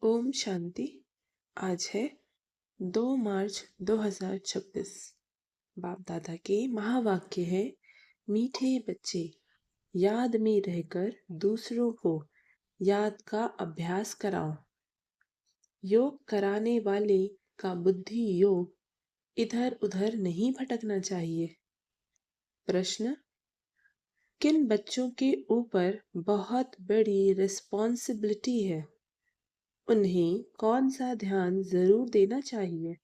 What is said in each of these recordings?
ओम शांति। आज है 2 मार्च 2026। बाप दादा के महावाक्य है, मीठे बच्चे याद में रहकर दूसरों को याद का अभ्यास कराओ। योग कराने वाले का बुद्धि योग इधर उधर नहीं भटकना चाहिए। प्रश्न: किन बच्चों के ऊपर बहुत बड़ी रिस्पॉन्सिबिलिटी है, उन्हें कौन सा ध्यान जरूर देना चाहिए?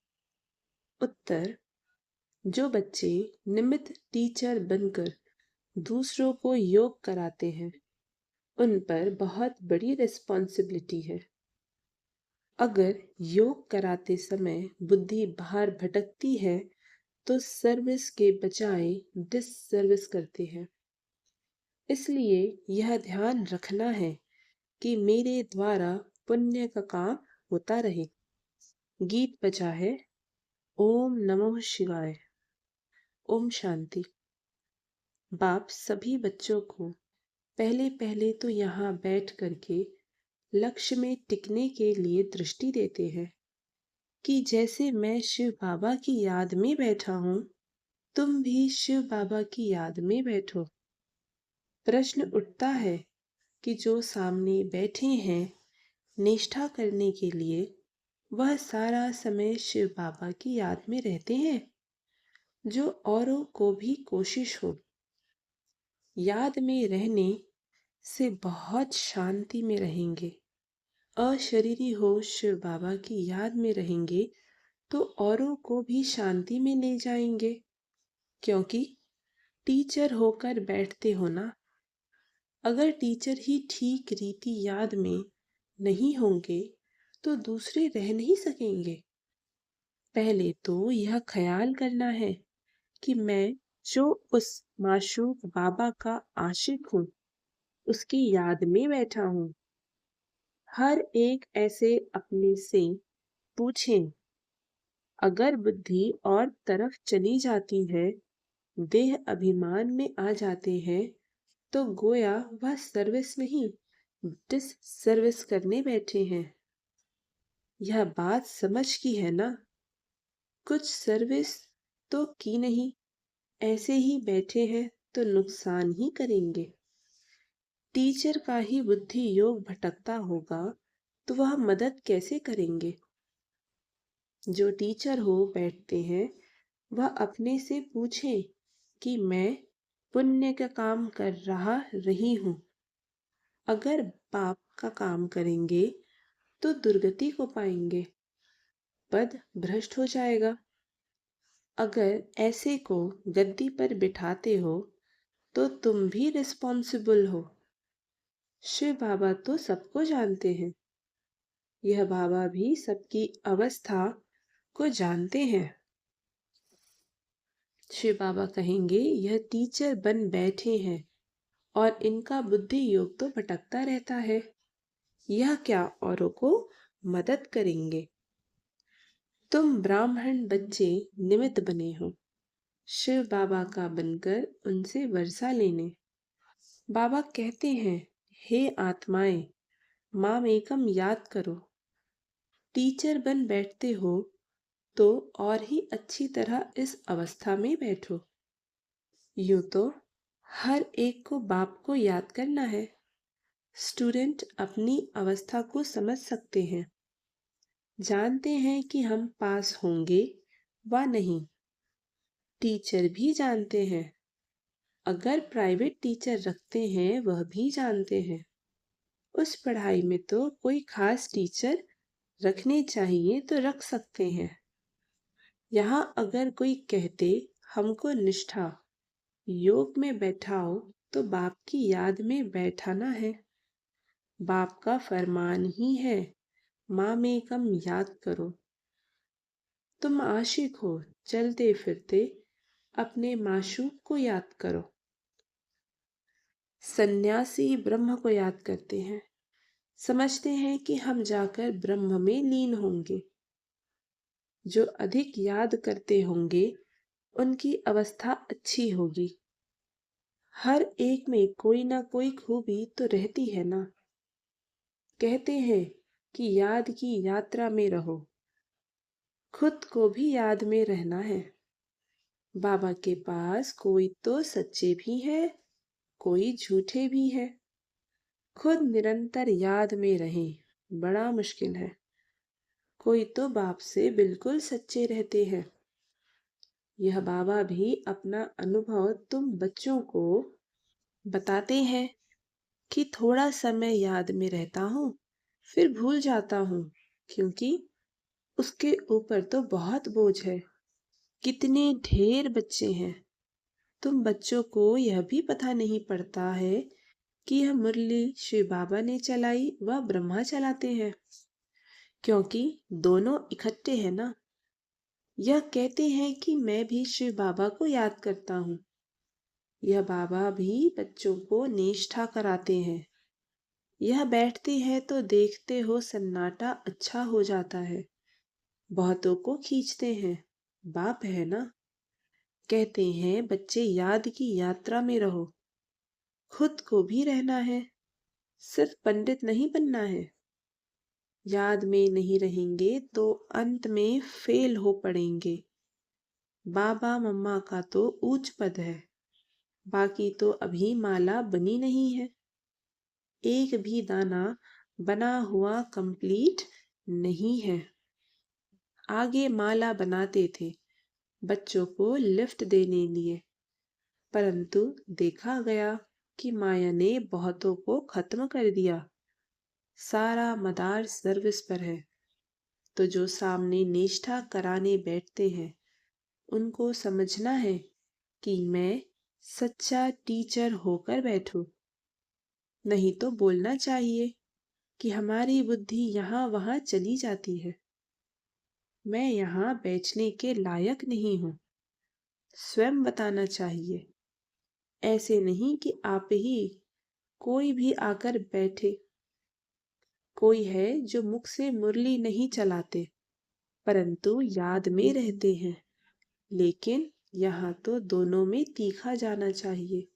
उत्तर: जो बच्चे निमित्त टीचर बनकर दूसरों को योग कराते हैं, उन पर बहुत बड़ी रिस्पॉन्सिबिलिटी है। अगर योग कराते समय बुद्धि बाहर भटकती है तो सर्विस के बजाय डिससर्विस करते हैं। इसलिए यह ध्यान रखना है कि मेरे द्वारा पुण्य का काम होता रहे। गीत बजा है, ओम नमः शिवाय। ओम शांति। बाप सभी बच्चों को पहले पहले तो यहाँ बैठ करके लक्ष्य में टिकने के लिए दृष्टि देते हैं कि जैसे मैं शिव बाबा की याद में बैठा हूँ, तुम भी शिव बाबा की याद में बैठो। प्रश्न उठता है कि जो सामने बैठे हैं निष्ठा करने के लिए, वह सारा समय शिव बाबा की याद में रहते हैं? जो औरों को भी कोशिश हो। याद में रहने से बहुत शांति में रहेंगे। अशरीरी हो शिव बाबा की याद में रहेंगे तो औरों को भी शांति में ले जाएंगे, क्योंकि टीचर होकर बैठते हो ना। अगर टीचर ही ठीक रीति याद में नहीं होंगे तो दूसरे रह नहीं सकेंगे। पहले तो यह ख्याल करना है कि मैं जो उस माशूक बाबा का आशिक हूँ, उसकी याद में बैठा हूँ। हर एक ऐसे अपने से पूछें। अगर बुद्धि और तरफ चली जाती है, देह अभिमान में आ जाते हैं, तो गोया वह सर्विस नहीं डिस सर्विस करने बैठे हैं। यह बात समझ की है ना? कुछ सर्विस तो की नहीं, ऐसे ही बैठे हैं तो नुकसान ही करेंगे। टीचर का ही बुद्धि योग भटकता होगा तो वह मदद कैसे करेंगे? जो टीचर हो बैठते हैं, वह अपने से पूछें कि मैं पुण्य का काम कर रही हूँ। अगर पाप का काम करेंगे तो दुर्गति को पाएंगे, पद भ्रष्ट हो जाएगा। अगर ऐसे को गद्दी पर बिठाते हो तो तुम भी रिस्पॉन्सिबल हो। शिव बाबा तो सबको जानते हैं। यह बाबा भी सबकी अवस्था को जानते हैं। शिव बाबा कहेंगे, यह टीचर बन बैठे हैं और इनका बुद्धि योग तो भटकता रहता है, यह क्या औरों को मदद करेंगे? तुम ब्राह्मण बच्चे निमित्त बने हो शिव बाबा का बनकर उनसे वर्षा लेने। बाबा कहते हैं, हे आत्माएं, माम एकम याद करो। टीचर बन बैठते हो तो और ही अच्छी तरह इस अवस्था में बैठो। यूं तो हर एक को बाप को याद करना है। स्टूडेंट अपनी अवस्था को समझ सकते हैं, जानते हैं कि हम पास होंगे व नहीं। टीचर भी जानते हैं, अगर प्राइवेट टीचर रखते हैं वह भी जानते हैं। उस पढ़ाई में तो कोई खास टीचर रखने चाहिए तो रख सकते हैं। यहाँ अगर कोई कहते हमको निष्ठा योग में बैठाओ तो बाप की याद में बैठाना है। बाप का फरमान ही है, माम एकम याद करो। तुम आशिक हो, चलते फिरते अपने माशूक को याद करो। सन्यासी ब्रह्म को याद करते हैं, समझते हैं कि हम जाकर ब्रह्म में लीन होंगे। जो अधिक याद करते होंगे उनकी अवस्था अच्छी होगी। हर एक में कोई ना कोई खूबी तो रहती है ना। कहते हैं कि याद की यात्रा में रहो, खुद को भी याद में रहना है। बाबा के पास कोई तो सच्चे भी है, कोई झूठे भी है। खुद निरंतर याद में रहें, बड़ा मुश्किल है। कोई तो बाप से बिल्कुल सच्चे रहते हैं। यह बाबा भी अपना अनुभव तुम बच्चों को बताते हैं कि थोड़ा समय याद में रहता हूँ, फिर भूल जाता हूँ, क्योंकि उसके ऊपर तो बहुत बोझ है। कितने ढेर बच्चे हैं। तुम बच्चों को यह भी पता नहीं पड़ता है कि यह मुरली शिव बाबा ने चलाई व ब्रह्मा चलाते हैं, क्योंकि दोनों इकट्ठे हैं ना। यह कहते हैं कि मैं भी शिव बाबा को याद करता हूँ। यह बाबा भी बच्चों को निष्ठा कराते हैं। यह बैठते हैं तो देखते हो सन्नाटा अच्छा हो जाता है। बहुतों को खींचते हैं। बाप है ना। कहते हैं बच्चे याद की यात्रा में रहो, खुद को भी रहना है, सिर्फ पंडित नहीं बनना है। याद में नहीं रहेंगे तो अंत में फेल हो पड़ेंगे। बाबा मम्मा का तो ऊंच पद है, बाकी तो अभी माला बनी नहीं है। एक भी दाना बना हुआ कंप्लीट नहीं है। आगे माला बनाते थे बच्चों को लिफ्ट देने लिए, परंतु देखा गया कि माया ने बहुतों को खत्म कर दिया। सारा मदार सर्विस पर है। तो जो सामने निष्ठा कराने बैठते हैं, उनको समझना है कि मैं सच्चा टीचर होकर बैठूं। नहीं तो बोलना चाहिए कि हमारी बुद्धि यहाँ वहाँ चली जाती है। मैं यहाँ बैठने के लायक नहीं हूँ। स्वयं बताना चाहिए। ऐसे नहीं कि आप ही कोई भी आकर बैठे। कोई है जो मुख से मुरली नहीं चलाते, परंतु याद में रहते हैं। लेकिन यहाँ तो दोनों में तीखा जाना चाहिए।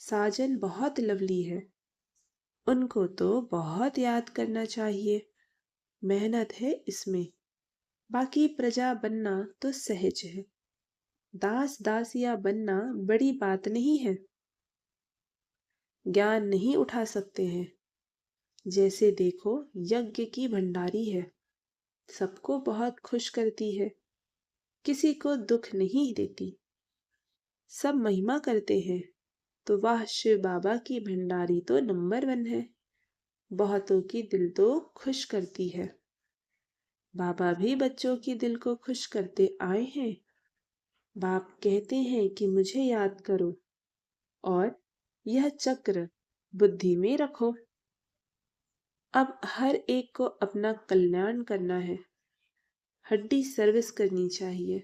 साजन बहुत लवली है, उनको तो बहुत याद करना चाहिए। मेहनत है इसमें। बाकी प्रजा बनना तो सहज है। दास दासिया बनना बड़ी बात नहीं है। ज्ञान नहीं उठा सकते हैं। जैसे देखो यज्ञ की भंडारी है, सबको बहुत खुश करती है, किसी को दुख नहीं देती। सब महिमा करते हैं, तो वाह शिव बाबा की भंडारी तो नंबर 1 है। बहुतों की दिल तो खुश करती है। बाबा भी बच्चों की दिल को खुश करते आए हैं। बाप कहते हैं कि मुझे याद करो और यह चक्र बुद्धि में रखो। अब हर एक को अपना कल्याण करना है। हड्डी सर्विस करनी चाहिए।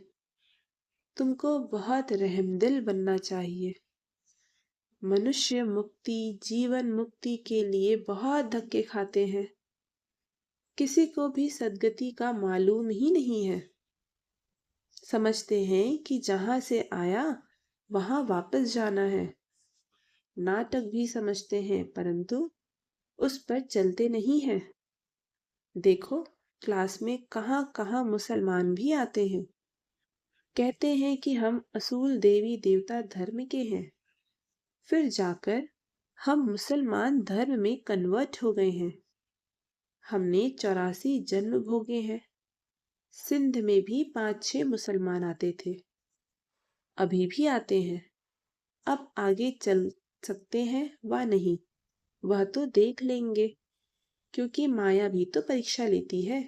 तुमको बहुत रहमदिल बनना चाहिए। मनुष्य मुक्ति जीवन मुक्ति के लिए बहुत धक्के खाते हैं। किसी को भी सद्गति का मालूम ही नहीं है। समझते हैं कि जहां से आया वहां वापस जाना है। नाटक भी समझते हैं, परंतु उस पर चलते नहीं हैं। देखो क्लास में कहाँ कहाँ मुसलमान भी आते हैं। कहते हैं कि हम असूल देवी देवता धर्म के हैं। फिर जाकर हम मुसलमान धर्म में कन्वर्ट हो गए हैं। हमने 84 जन्म भोगे हैं। सिंध में भी 5-6 मुसलमान आते थे, अभी भी आते हैं। अब आगे चल सकते हैं व नहीं, वह तो देख लेंगे, क्योंकि माया भी तो परीक्षा लेती है।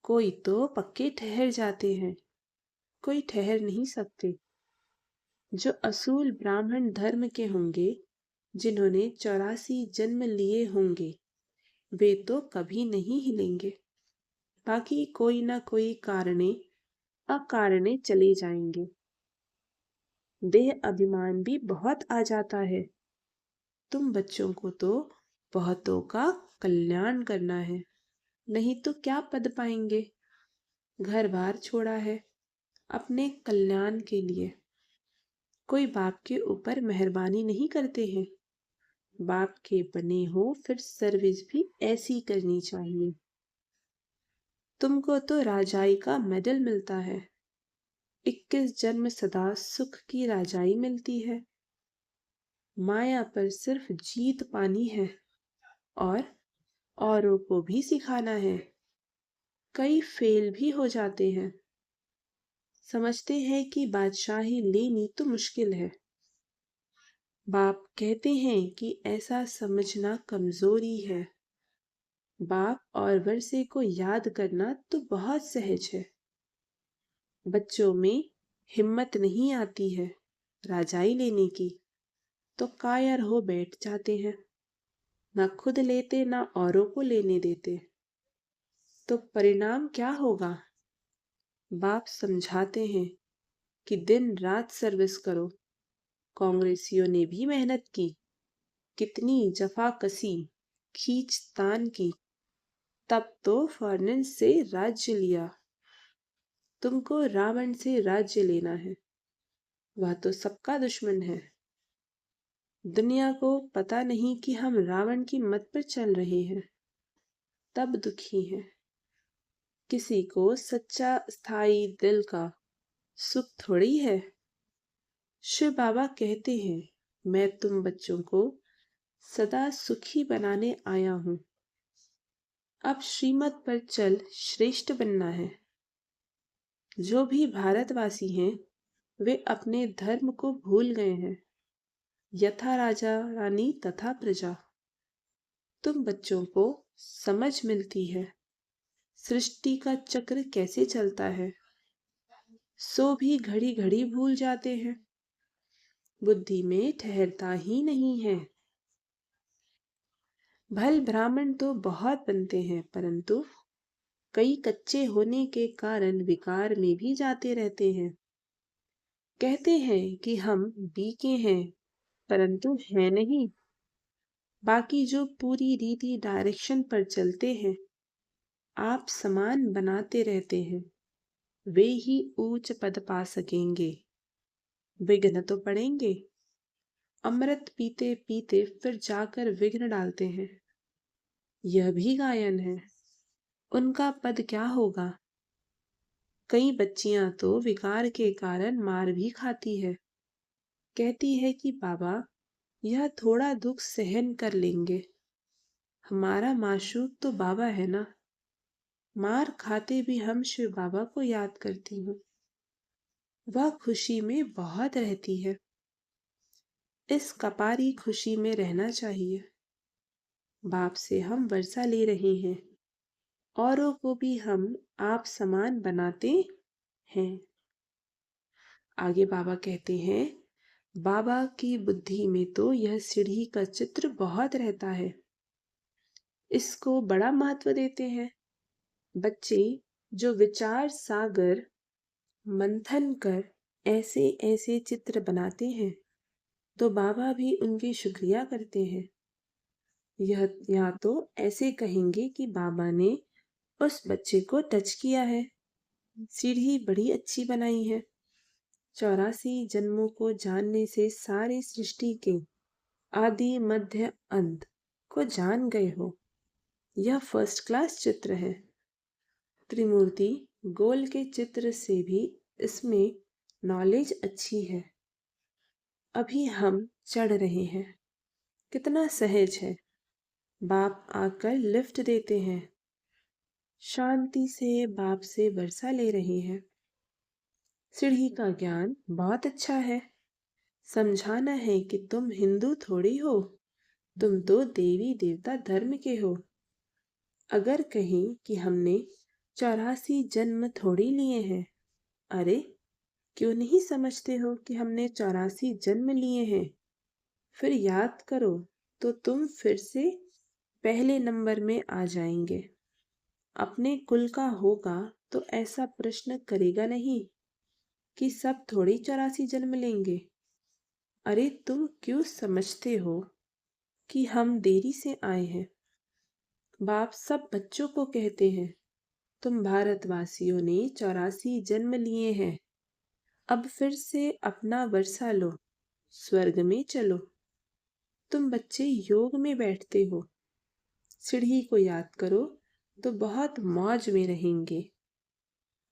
कोई तो पक्के ठहर जाते हैं, कोई ठहर नहीं सकते। जो असूल ब्राह्मण धर्म के होंगे, जिन्होंने 84 जन्म लिए होंगे, वे तो कभी नहीं हिलेंगे। बाकी कोई ना कोई कारणे अकारणे चले जाएंगे। देह अभिमान भी बहुत आ जाता है। तुम बच्चों को तो बहुतों का कल्याण करना है, नहीं तो क्या पद पाएंगे। घर बार छोड़ा है अपने कल्याण के लिए। कोई बाप के ऊपर मेहरबानी नहीं करते हैं। बाप के बने हो फिर सर्विस भी ऐसी करनी चाहिए। तुमको तो राजाई का मेडल मिलता है, 21 जन्म सदा सुख की राजाई मिलती है। माया पर सिर्फ जीत पानी है और औरों को भी सिखाना है। कई फेल भी हो जाते हैं, समझते हैं कि बादशाही लेनी तो मुश्किल है। बाप कहते हैं कि ऐसा समझना कमजोरी है। बाप और वर्षे को याद करना तो बहुत सहज है। बच्चों में हिम्मत नहीं आती है राजाई लेने की, तो कायर हो बैठ जाते हैं, ना खुद लेते ना औरों को लेने देते। तो परिणाम क्या होगा? बाप समझाते हैं कि दिन रात सर्विस करो। कांग्रेसियों ने भी मेहनत की, कितनी जफाकसी, खींचतान की, तब तो फर्नेंस से राज्य लिया। तुमको रावण से राज्य लेना है, वह तो सबका दुश्मन है। दुनिया को पता नहीं कि हम रावण की मत पर चल रहे हैं, तब दुखी हैं। किसी को सच्चा स्थायी दिल का सुख थोड़ी है। शिव बाबा कहते हैं, मैं तुम बच्चों को सदा सुखी बनाने आया हूं। अब श्रीमत पर चल श्रेष्ठ बनना है। जो भी भारतवासी हैं वे अपने धर्म को भूल गए हैं। यथा राजा रानी तथा प्रजा। तुम बच्चों को समझ मिलती है सृष्टि का चक्र कैसे चलता है, सो भी घड़ी घड़ी भूल जाते हैं। बुद्धि में ठहरता ही नहीं है। भल ब्राह्मण तो बहुत बनते हैं, परंतु कई कच्चे होने के कारण विकार में भी जाते रहते हैं। कहते हैं कि हम बीके हैं, परंतु है नहीं। बाकी जो पूरी रीति डायरेक्शन पर चलते हैं, आप समान बनाते रहते हैं, वे ही ऊंच पद पा सकेंगे। विघ्न तो पड़ेंगे। अमृत पीते पीते फिर जाकर विघ्न डालते हैं। यह भी गायन है। उनका पद क्या होगा? कई बच्चियां तो विकार के कारण मार भी खाती है। कहती है कि बाबा यह थोड़ा दुख सहन कर लेंगे, हमारा माशूक तो बाबा है ना। मार खाते भी हम शिव बाबा को याद करती हूँ, वह खुशी में बहुत रहती है। इस कपारी खुशी में रहना चाहिए। बाप से हम वर्षा ले रहे हैं, औरों को भी हम आप समान बनाते हैं। आगे बाबा कहते हैं, बाबा की बुद्धि में तो यह सीढ़ी का चित्र बहुत रहता है, इसको बड़ा महत्व देते हैं। बच्चे जो विचार सागर मंथन कर ऐसे ऐसे चित्र बनाते हैं, तो बाबा भी उनकी शुक्रिया करते हैं। यह या तो ऐसे कहेंगे कि बाबा ने उस बच्चे को टच किया है, सीढ़ी बड़ी अच्छी बनाई है। 84 जन्मों को जानने से सारे सृष्टि के आदि मध्य अंत को जान गए हो। यह फर्स्ट क्लास चित्र है। त्रिमूर्ति गोल के चित्र से भी इसमें नॉलेज अच्छी है। अभी हम चढ़ रहे हैं, कितना सहज है। बाप आकर लिफ्ट देते हैं। शांति से बाप से वर्षा ले रहे हैं। सीढ़ी का ज्ञान बहुत अच्छा है। समझाना है कि तुम हिंदू थोड़ी हो, तुम तो देवी देवता धर्म के हो। अगर कहें कि हमने 84 जन्म थोड़ी लिए हैं, अरे क्यों नहीं समझते हो कि हमने 84 जन्म लिए हैं? फिर याद करो तो तुम फिर से पहले नंबर में आ जाएंगे। अपने कुल का होगा तो ऐसा प्रश्न करेगा नहीं कि सब थोड़ी 84 जन्म लेंगे। अरे तुम क्यों समझते हो कि हम देरी से आए हैं? बाप सब बच्चों को कहते हैं, तुम भारतवासियों ने 84 जन्म लिए हैं, अब फिर से अपना वर्षा लो, स्वर्ग में चलो। तुम बच्चे योग में बैठते हो। सीढ़ी को याद करो तो बहुत मौज में रहेंगे।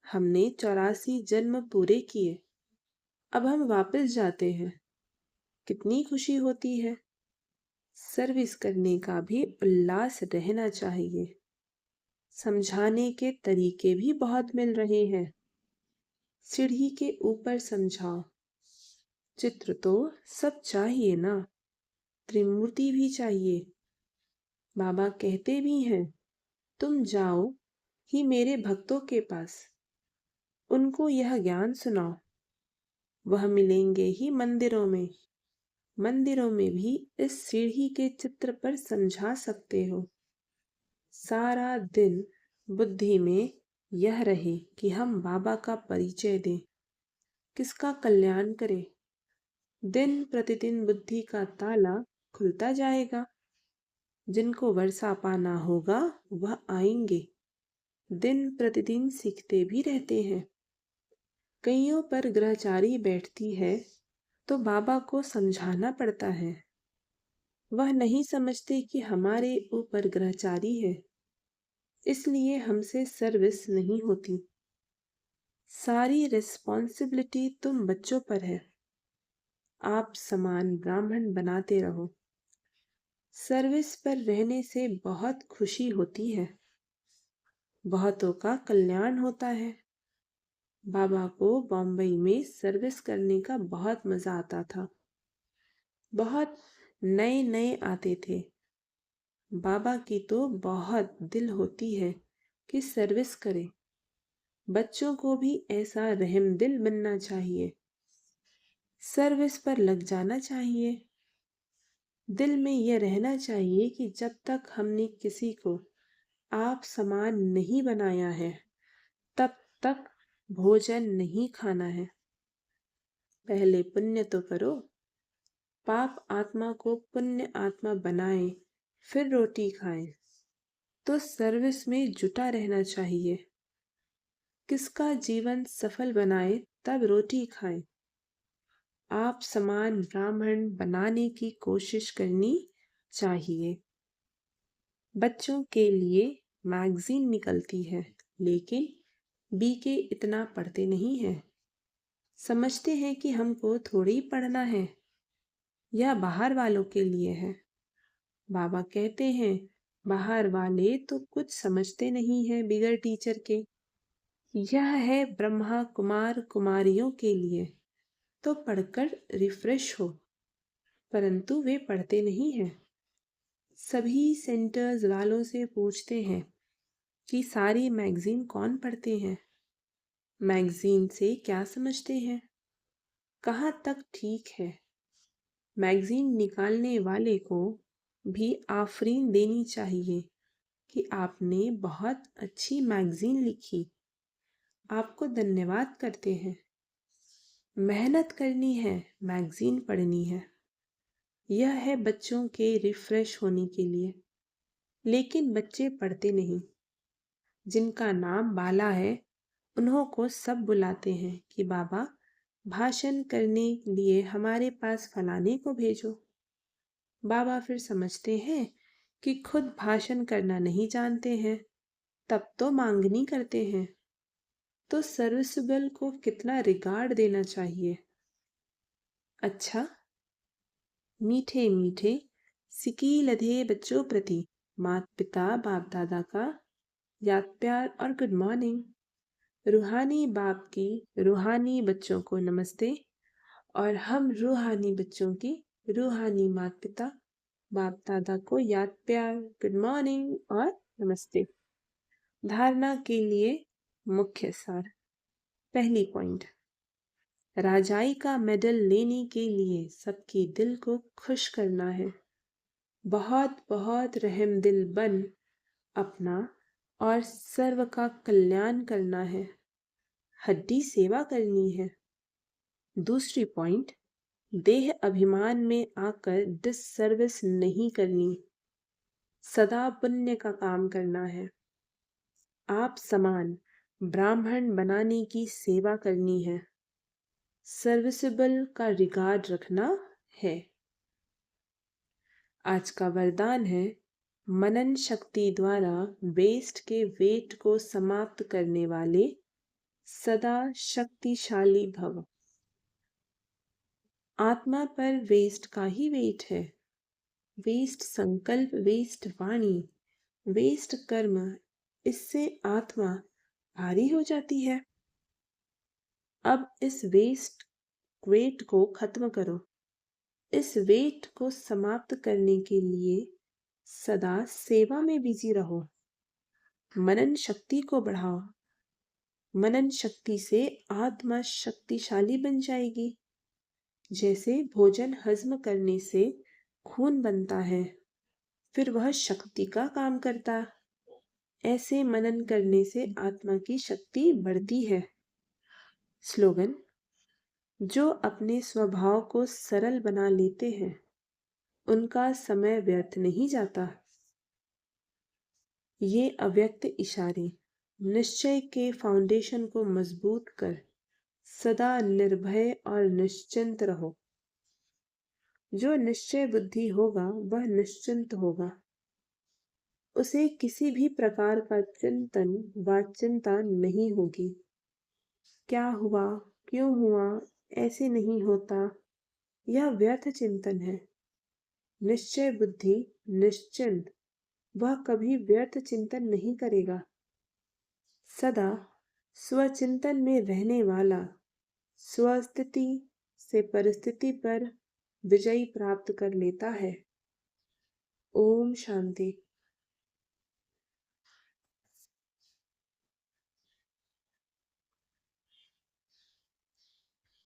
हमने 84 जन्म पूरे किए, अब हम वापस जाते हैं। कितनी खुशी होती है। सर्विस करने का भी उल्लास रहना चाहिए। समझाने के तरीके भी बहुत मिल रहे हैं। सीढ़ी के ऊपर समझाओ। चित्र तो सब चाहिए ना, त्रिमूर्ति भी चाहिए। बाबा कहते भी हैं, तुम जाओ ही मेरे भक्तों के पास, उनको यह ज्ञान सुनाओ। वह मिलेंगे ही मंदिरों में। मंदिरों में भी इस सीढ़ी के चित्र पर समझा सकते हो। सारा दिन बुद्धि में यह रहे कि हम बाबा का परिचय दें, किसका कल्याण करें। दिन प्रतिदिन बुद्धि का ताला खुलता जाएगा। जिनको वर्षा पाना होगा वह आएंगे। दिन प्रतिदिन सीखते भी रहते हैं। कईयों पर ग्रहचारी बैठती है तो बाबा को समझाना पड़ता है। वह नहीं समझते कि हमारे ऊपर ग्रहचारी है, इसलिए हमसे सर्विस नहीं होती। सारी रिस्पॉन्सिबिलिटी तुम बच्चों पर है। आप समान ब्राह्मण बनाते रहो। सर्विस पर रहने से बहुत खुशी होती है। बहुतों का कल्याण होता है। बाबा को बॉम्बई में सर्विस करने का बहुत मजा आता था। बहुत नए नए आते थे। बाबा की तो बहुत दिल होती है कि सर्विस करे। बच्चों को भी ऐसा रहमदिल बनना चाहिए। सर्विस पर लग जाना चाहिए। दिल में यह रहना चाहिए कि जब तक हमने किसी को आप समान नहीं बनाया है, तब तक भोजन नहीं खाना है। पहले पुण्य तो करो। पाप आत्मा को पुण्य आत्मा बनाए, फिर रोटी खाएं। तो सर्विस में जुटा रहना चाहिए। किसका जीवन सफल बनाए तब रोटी खाएं। आप समान ब्राह्मण बनाने की कोशिश करनी चाहिए। बच्चों के लिए मैगजीन निकलती है, लेकिन बीके इतना पढ़ते नहीं हैं। समझते हैं कि हमको थोड़ी पढ़ना है, यह बाहर वालों के लिए है। बाबा कहते हैं, बाहर वाले तो कुछ समझते नहीं हैं बिगर टीचर के। यह है ब्रह्मा कुमार कुमारियों के लिए, तो पढ़कर रिफ्रेश हो। परंतु वे पढ़ते नहीं हैं। सभी सेंटर्स वालों से पूछते हैं कि सारी मैगजीन कौन पढ़ते हैं, मैगजीन से क्या समझते हैं, कहाँ तक ठीक है। मैगजीन निकालने वाले को भी आफरीन देनी चाहिए कि आपने बहुत अच्छी मैगजीन लिखी। आपको धन्यवाद करते हैं। मेहनत करनी है, मैगजीन पढ़नी है। यह है बच्चों के रिफ्रेश होने के लिए। लेकिन बच्चे पढ़ते नहीं। जिनका नाम बाला है, उन्हों को सब बुलाते हैं कि बाबा भाषण करने लिए हमारे पास फलाने को भेजो। बाबा फिर समझते हैं कि खुद भाषण करना नहीं जानते हैं, तब तो मांगनी करते हैं। तो सर्विसिबल को कितना रिगार्ड देना चाहिए। अच्छा, मीठे मीठे सिकी लधे बच्चों प्रति माता पिता बाप दादा का याद प्यार और गुड मॉर्निंग। रूहानी बाप की रूहानी बच्चों को नमस्ते, और हम रूहानी बच्चों की रूहानी माता पिता बाप दादा को याद प्यार, गुड मॉर्निंग और नमस्ते। धारणा के लिए मुख्य सार। पहली पॉइंट, राजाई का मेडल लेने के लिए सबके दिल को खुश करना है। बहुत बहुत रहमदिल बन अपना और सर्व का कल्याण करना है। हड्डी सेवा करनी है। दूसरी पॉइंट, देह अभिमान में आकर डिससर्विस नहीं करनी, सदा पुण्य का काम करना है। आप समान ब्राह्मण बनाने की सेवा करनी है। सर्विसिबल का रिगार्ड रखना है। आज का वरदान है मनन शक्ति द्वारा वेस्ट के वेट को समाप्त करने वाले सदा शक्तिशाली भव। आत्मा पर वेस्ट का ही वेट है। वेस्ट संकल्प, वेस्ट वाणी, वेस्ट कर्म, इससे आत्मा भारी हो जाती है। अब इस वेट को खत्म करो। इस वेट को समाप्त करने के लिए सदा सेवा में बिजी रहो। मनन शक्ति को बढ़ाओ। मनन शक्ति से आत्मा शक्तिशाली बन जाएगी। जैसे भोजन हजम करने से खून बनता है, फिर वह शक्ति का काम करता, ऐसे मनन करने से आत्मा की शक्ति बढ़ती है। स्लोगन: जो अपने स्वभाव को सरल बना लेते हैं उनका समय व्यर्थ नहीं जाता। ये अव्यक्त इशारे निश्चय के फाउंडेशन को मजबूत कर सदा निर्भय और निश्चिंत रहो। जो निश्चय बुद्धि होगा वह निश्चिंत होगा। उसे किसी भी प्रकार का चिंतन व चिंता नहीं होगी। क्या हुआ, क्यों हुआ, ऐसे नहीं होता, यह व्यर्थ चिंतन है। निश्चय बुद्धि निश्चिंत, वह कभी व्यर्थ चिंतन नहीं करेगा। सदा स्वचिंतन में रहने वाला स्वस्थिति से परिस्थिति पर विजय प्राप्त कर लेता है। ओम शांति।